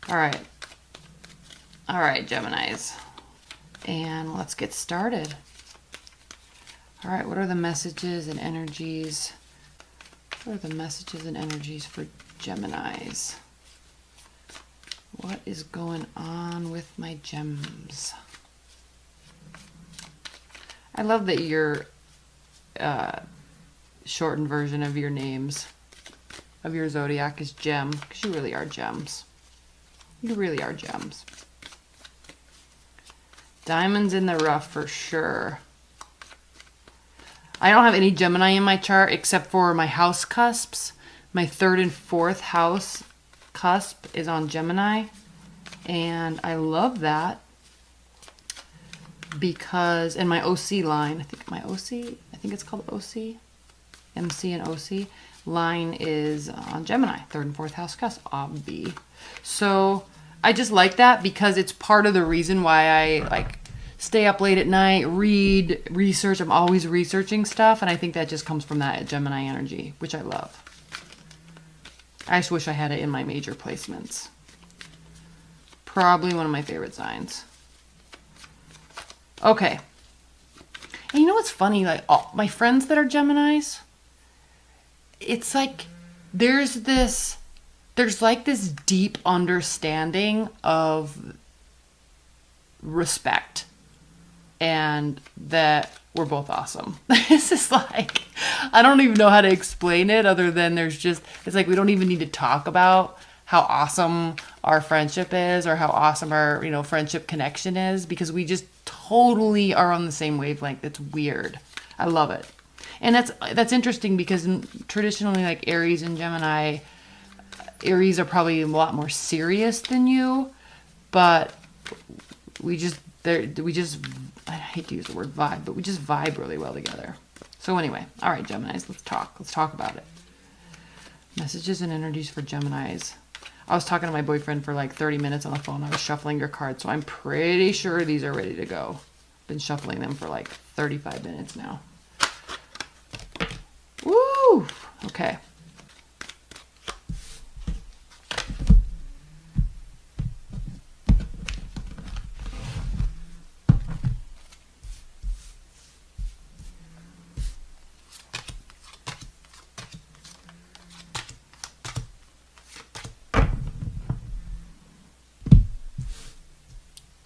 All right. All right, Geminis. And let's get started. All right, what are the messages and energies? What are the messages and energies for Geminis? What is going on with my gems? I love that your shortened version of your names, of your zodiac, is gem, because you really are gems. You really are gems. Diamonds in the rough for sure. I don't have any Gemini in my chart except for my house cusps. My 3rd and 4th house cusp is on Gemini. And I love that because, and my OC line, I think it's called OC, MC and OC line is on Gemini, 3rd and 4th house cusp, obvi. So I just like that because it's part of the reason why I like stay up late at night, read, research. I'm always researching stuff. And I think that just comes from that Gemini energy, which I love. I just wish I had it in my major placements. Probably one of my favorite signs. Okay. And you know what's funny? Like all my friends that are Geminis, it's like there's like this deep understanding of respect. And that we're both awesome. This is like, I don't even know how to explain it other than it's like we don't even need to talk about how awesome our friendship is or how awesome our, friendship connection is, because we just totally are on the same wavelength. It's weird. I love it. And that's interesting because traditionally, like Aries and Gemini, Aries are probably a lot more serious than you, but I hate to use the word vibe, but we just vibe really well together. So anyway, all right, Geminis, let's talk. Let's talk about it. Messages and energies for Geminis. I was talking to my boyfriend for like 30 minutes on the phone. I was shuffling your cards, so I'm pretty sure these are ready to go. Been shuffling them for like 35 minutes now. Woo! Okay.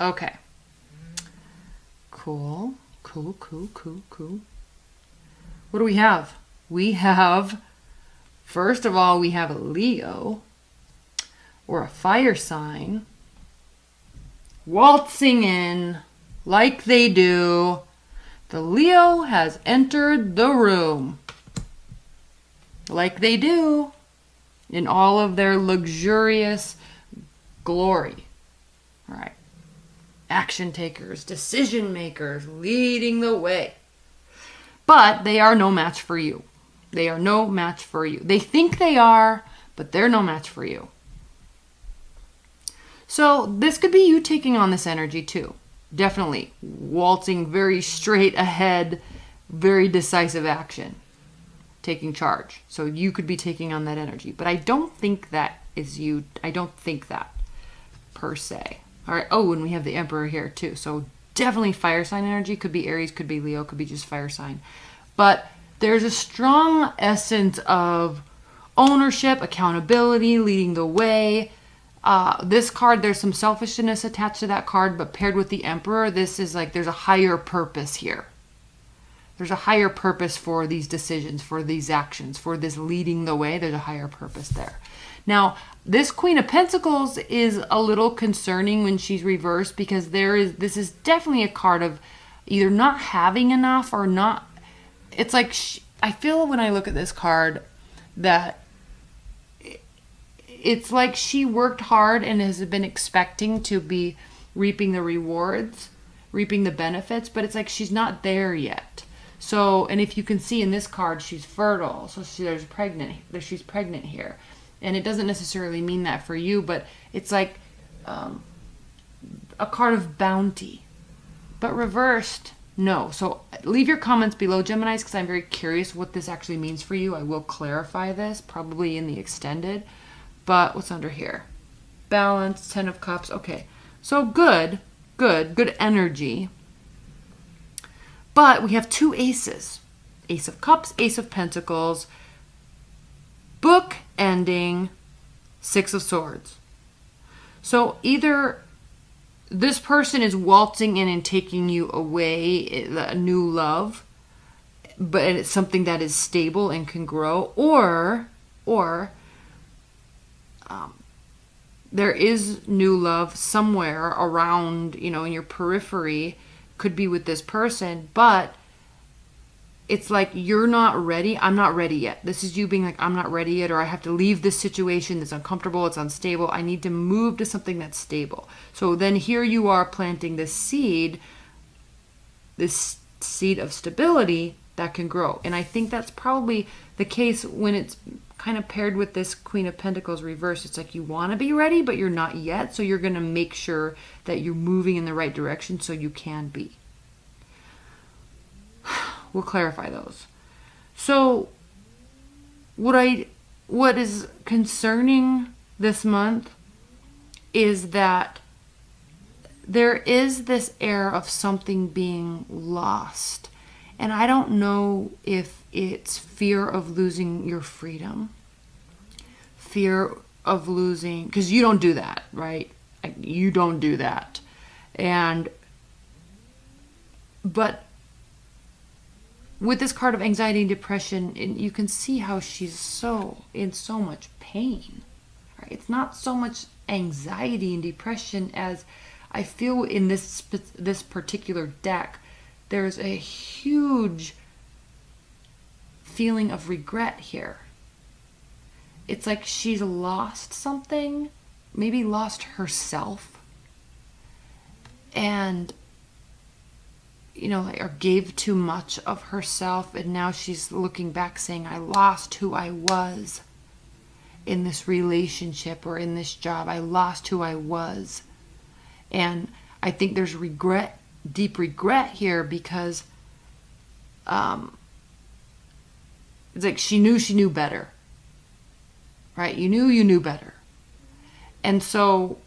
Okay. Cool. What do we have? We have, first of all, we have a Leo or a fire sign waltzing in like they do. The Leo has entered the room like they do in all of their luxurious glory. All right. Action takers, decision makers, leading the way. But they are no match for you. They are no match for you. They think they are, but they're no match for you. So this could be you taking on this energy too. Definitely waltzing very straight ahead, very decisive action, taking charge. So you could be taking on that energy. But I don't think that is you. I don't think that per se. All right. Oh, and we have the Emperor here too. So definitely fire sign energy. Could be Aries, could be Leo, could be just fire sign. But there's a strong essence of ownership, accountability, leading the way. This card, there's some selfishness attached to that card, but paired with the Emperor, this is like there's a higher purpose here. There's a higher purpose for these decisions, for these actions, for this leading the way. There's a higher purpose there. Now, this Queen of Pentacles is a little concerning when she's reversed because this is definitely a card of either not having enough or not. It's like, I feel when I look at this card that it's like she worked hard and has been expecting to be reaping the rewards, reaping the benefits, but it's like she's not there yet. So, and if you can see in this card, she's fertile. So she's pregnant here. And it doesn't necessarily mean that for you, but it's like a card of bounty. But reversed, no. So leave your comments below, Geminis, because I'm very curious what this actually means for you. I will clarify this, probably in the extended. But what's under here? Balance, 10 of Cups. Okay. So good energy. But we have 2 aces. Ace of Cups, Ace of Pentacles, book ending, 6 of Swords. So either this person is waltzing in and taking you away, a new love, but it's something that is stable and can grow, or there is new love somewhere around, in your periphery, could be with this person, but it's like you're not ready. I'm not ready yet. This is you being like, I'm not ready yet, or I have to leave this situation that's uncomfortable, it's unstable. I need to move to something that's stable. So then here you are planting this seed of stability that can grow. And I think that's probably the case when it's kind of paired with this Queen of Pentacles reverse. It's like you want to be ready, but you're not yet. So you're going to make sure that you're moving in the right direction so you can be. We'll clarify those. So what is concerning this month is that there is this air of something being lost. And I don't know if it's fear of losing your freedom, fear of losing, because you don't do that, right? You don't do that. But with this card of anxiety and depression, you can see how she's in so much pain. Right? It's not so much anxiety and depression as I feel in this particular deck. There's a huge feeling of regret here. It's like she's lost something, maybe lost herself, and or gave too much of herself, and now she's looking back saying, I lost who I was in this relationship or in this job. I lost who I was. And I think there's regret, deep regret here, because it's like she knew better, right? You knew better. And so,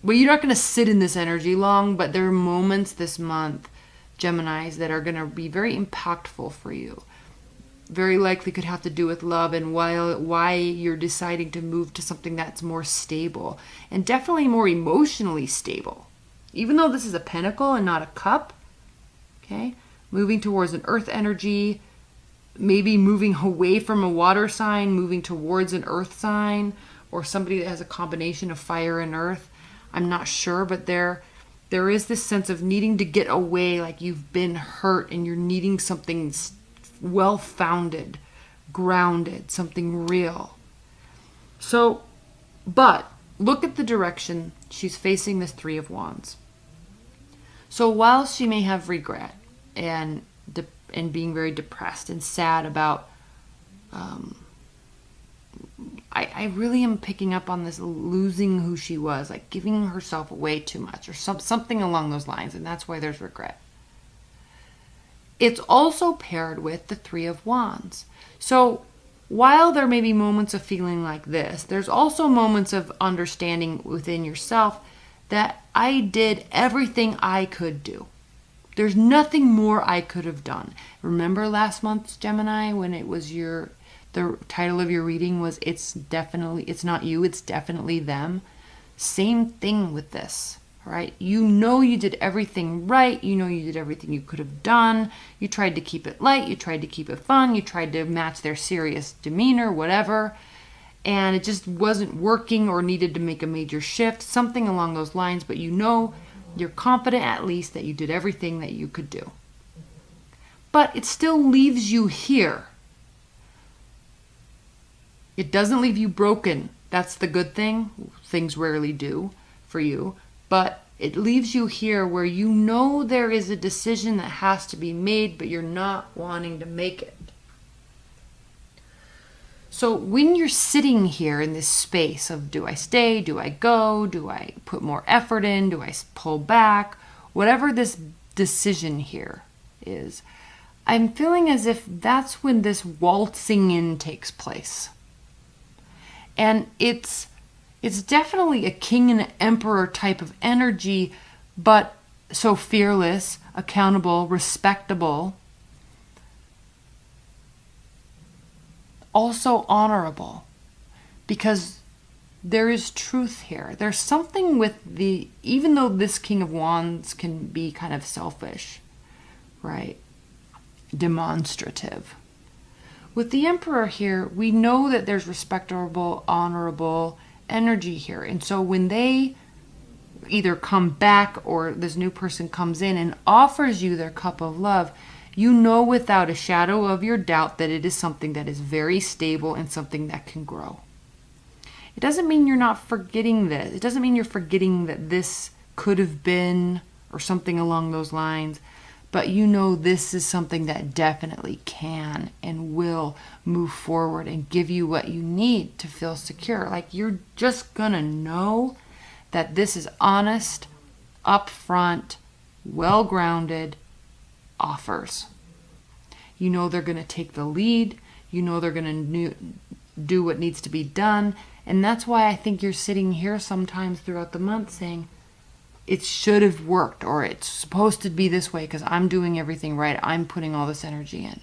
well, you're not going to sit in this energy long, but there are moments this month, Geminis, that are going to be very impactful for you. Very likely could have to do with love and why you're deciding to move to something that's more stable and definitely more emotionally stable. Even though this is a pentacle and not a cup, okay? Moving towards an earth energy, maybe moving away from a water sign, moving towards an earth sign, or somebody that has a combination of fire and earth. I'm not sure, but there is this sense of needing to get away, like you've been hurt and you're needing something well-founded, grounded, something real. So, but look at the direction she's facing, this Three of Wands. So while she may have regret and being very depressed and sad about, I really am picking up on this losing who she was, like giving herself away too much or something along those lines, and that's why there's regret. It's also paired with the Three of Wands. So while there may be moments of feeling like this, there's also moments of understanding within yourself that I did everything I could do. There's nothing more I could have done. Remember last month's Gemini when it was the title of your reading was it's not you, it's definitely them. Same thing with this, right? You did everything right. You did everything you could have done. You tried to keep it light. You tried to keep it fun. You tried to match their serious demeanor, whatever. And it just wasn't working or needed to make a major shift, something along those lines. But you're confident at least that you did everything that you could do. But it still leaves you here. It doesn't leave you broken. That's the good thing. Things rarely do for you. But it leaves you here where there is a decision that has to be made, but you're not wanting to make it. So when you're sitting here in this space of, do I stay? Do I go? Do I put more effort in? Do I pull back? Whatever this decision here is, I'm feeling as if that's when this waltzing in takes place. And it's It's definitely a king and an emperor type of energy, but so fearless, accountable, respectable, also honorable, because there is truth here. There's something with the, even though this King of Wands can be kind of selfish, right? Demonstrative. With the Emperor here, we know that there's respectable, honorable energy here. And so when they either come back or this new person comes in and offers you their cup of love, you know without a shadow of your doubt that it is something that is very stable and something that can grow. It doesn't mean you're not forgetting this. It doesn't mean you're forgetting that this could have been or something along those lines. But you know this is something that definitely can and will move forward and give you what you need to feel secure. Like you're just gonna know that this is honest, upfront, well-grounded offers. You know they're gonna take the lead. You know they're gonna do what needs to be done. And that's why I think you're sitting here sometimes throughout the month saying, it should have worked, or it's supposed to be this way because I'm doing everything right. I'm putting all this energy in.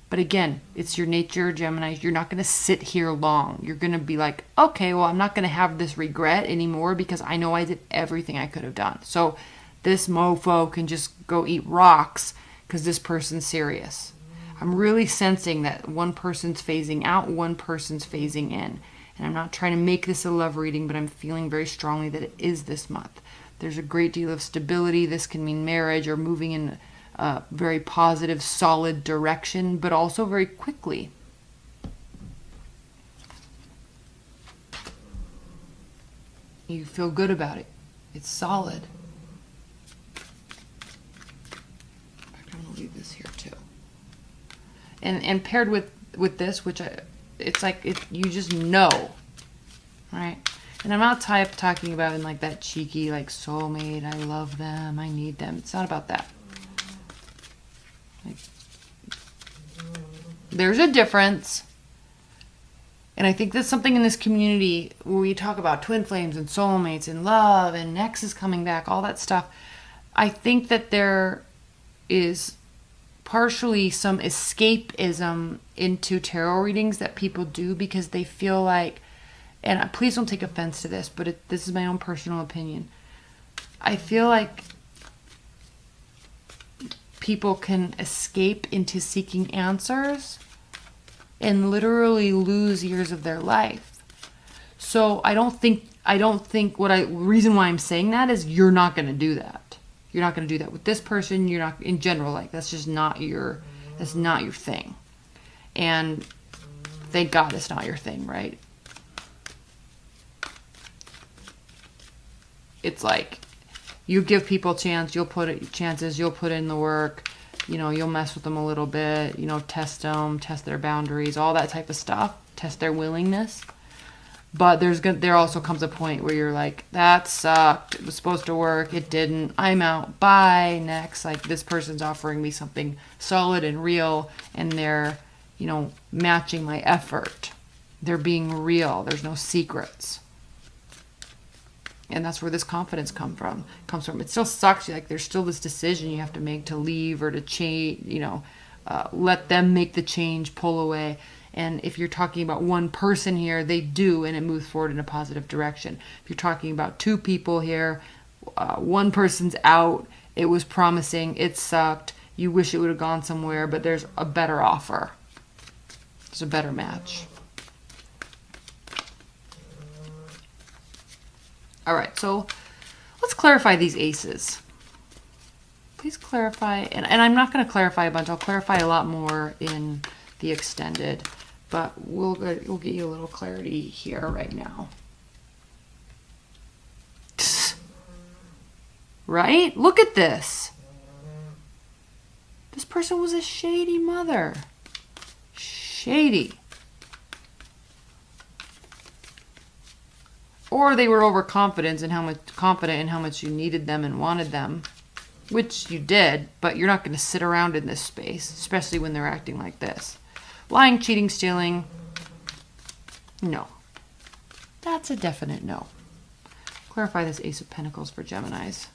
But again, it's your nature, Gemini. You're not going to sit here long. You're going to be like, okay, well, I'm not going to have this regret anymore because I know I did everything I could have done. So this mofo can just go eat rocks because this person's serious. I'm really sensing that one person's phasing out, one person's phasing in. And I'm not trying to make this a love reading, but I'm feeling very strongly that it is this month. There's a great deal of stability. This can mean marriage or moving in a very positive, solid direction, but also very quickly. You feel good about it. It's solid. In fact, I'm going to leave this here too. And paired with this, which it's like you just know, right? And I'm not talking about in like that cheeky, like soulmate, I love them, I need them. It's not about that. Like, there's a difference. And I think that's something in this community where we talk about twin flames and soulmates and love and exes coming back, all that stuff. I think that there is partially some escapism into tarot readings that people do because they feel like, and please don't take offense to this, but this is my own personal opinion. I feel like people can escape into seeking answers and literally lose years of their life. So I don't think reason why I'm saying that is you're not going to do that. You're not going to do that with this person. You're not, in general, like that's not your thing. And thank God it's not your thing, right? It's like you give people chances, you'll put in the work, you'll mess with them a little bit, test them, test their boundaries, all that type of stuff, test their willingness. But there also comes a point where you're like, that sucked, it was supposed to work, it didn't, I'm out, bye, next. Like this person's offering me something solid and real, and they're, matching my effort. They're being real, there's no secrets. And that's where this confidence comes from. It still sucks. Like there's still this decision you have to make to leave or to change. Let them make the change, pull away. And if you're talking about one person here, they do, and it moves forward in a positive direction. If you're talking about two people here, one person's out. It was promising. It sucked. You wish it would have gone somewhere, but there's a better offer. There's a better match. All right, so let's clarify these aces. Please clarify, and I'm not going to clarify a bunch. I'll clarify a lot more in the extended, but we'll get you a little clarity here right now. Right? Look at this. This person was a shady mother. Shady. Or they were overconfident in how much you needed them and wanted them, which you did, but you're not going to sit around in this space, especially when they're acting like this. Lying, cheating, stealing, no. That's a definite no. Clarify this Ace of Pentacles for Geminis.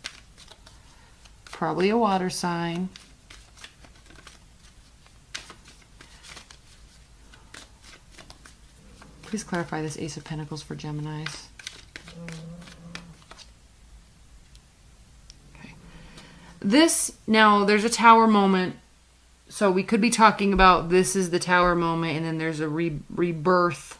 Probably a water sign. Please clarify this Ace of Pentacles for Geminis. Okay. This, now there's a Tower moment. So we could be talking about this is the Tower moment, and then there's a rebirth,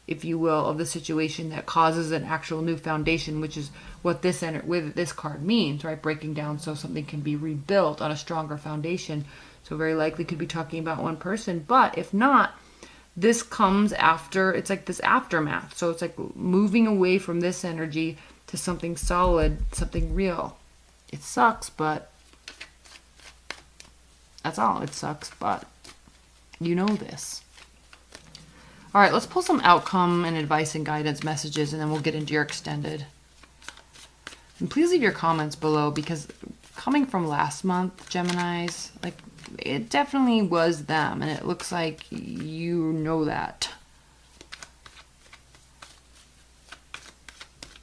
if you will, of the situation that causes an actual new foundation, which is what this with this card means, right? Breaking down so something can be rebuilt on a stronger foundation. So very likely could be talking about one person, but if not, this comes after, it's like this aftermath. So it's like moving away from this energy to something solid, something real. It sucks, but that's all. It sucks, but you know this. All right, let's pull some outcome and advice and guidance messages, and then we'll get into your extended. And please leave your comments below, because coming from last month, Geminis, like, it definitely was them, and it looks like you know that.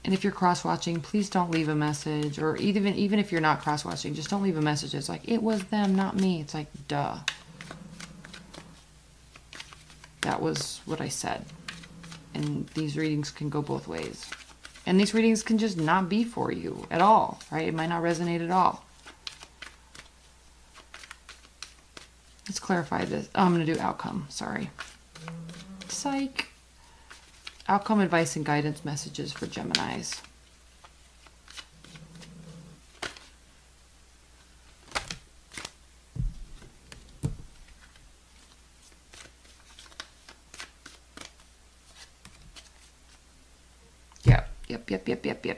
And if you're cross-watching, please don't leave a message, or even if you're not cross-watching, just don't leave a message. It's like, it was them, not me. It's like, duh. That was what I said. And these readings can go both ways. And these readings can just not be for you at all, right? It might not resonate at all. Let's clarify this. Oh, I'm going to do outcome. Sorry. Psych. Outcome, advice, and guidance messages for Geminis.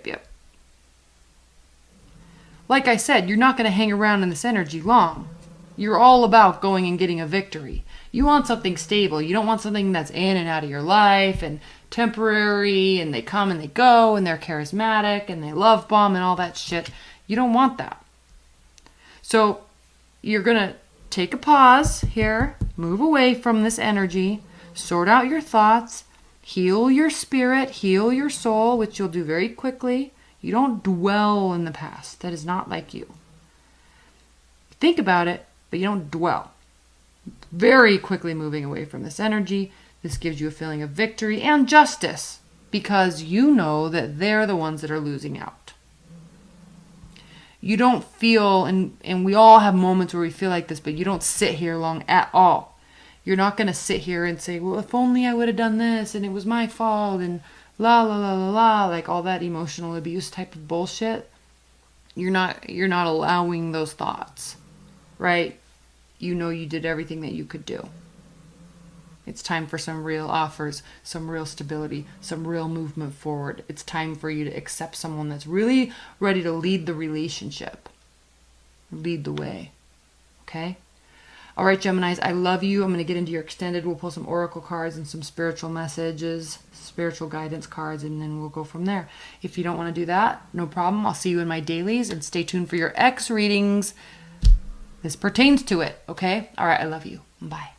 Yep. Like I said, you're not going to hang around in this energy long. You're all about going and getting a victory. You want something stable. You don't want something that's in and out of your life and temporary, and they come and they go, and they're charismatic and they love bomb and all that shit. You don't want that. So you're going to take a pause here, move away from this energy, sort out your thoughts, heal your spirit, heal your soul, which you'll do very quickly. You don't dwell in the past. That is not like you. Think about it, but you don't dwell. Very quickly moving away from this energy. This gives you a feeling of victory and justice, because you know that they're the ones that are losing out. You don't feel, and we all have moments where we feel like this, but you don't sit here long at all. You're not going to sit here and say, well, if only I would have done this, and it was my fault, and la la la la la, like all that emotional abuse type of bullshit. You're not allowing those thoughts, right? You know you did everything that you could do. It's time for some real offers, some real stability, some real movement forward. It's time for you to accept someone that's really ready to lead the relationship, lead the way. Okay? All right, Geminis, I love you. I'm going to get into your extended. We'll pull some oracle cards and some spiritual messages, spiritual guidance cards, and then we'll go from there. If you don't want to do that, no problem. I'll see you in my dailies, and stay tuned for your X readings. This pertains to it, okay? All right, I love you. Bye.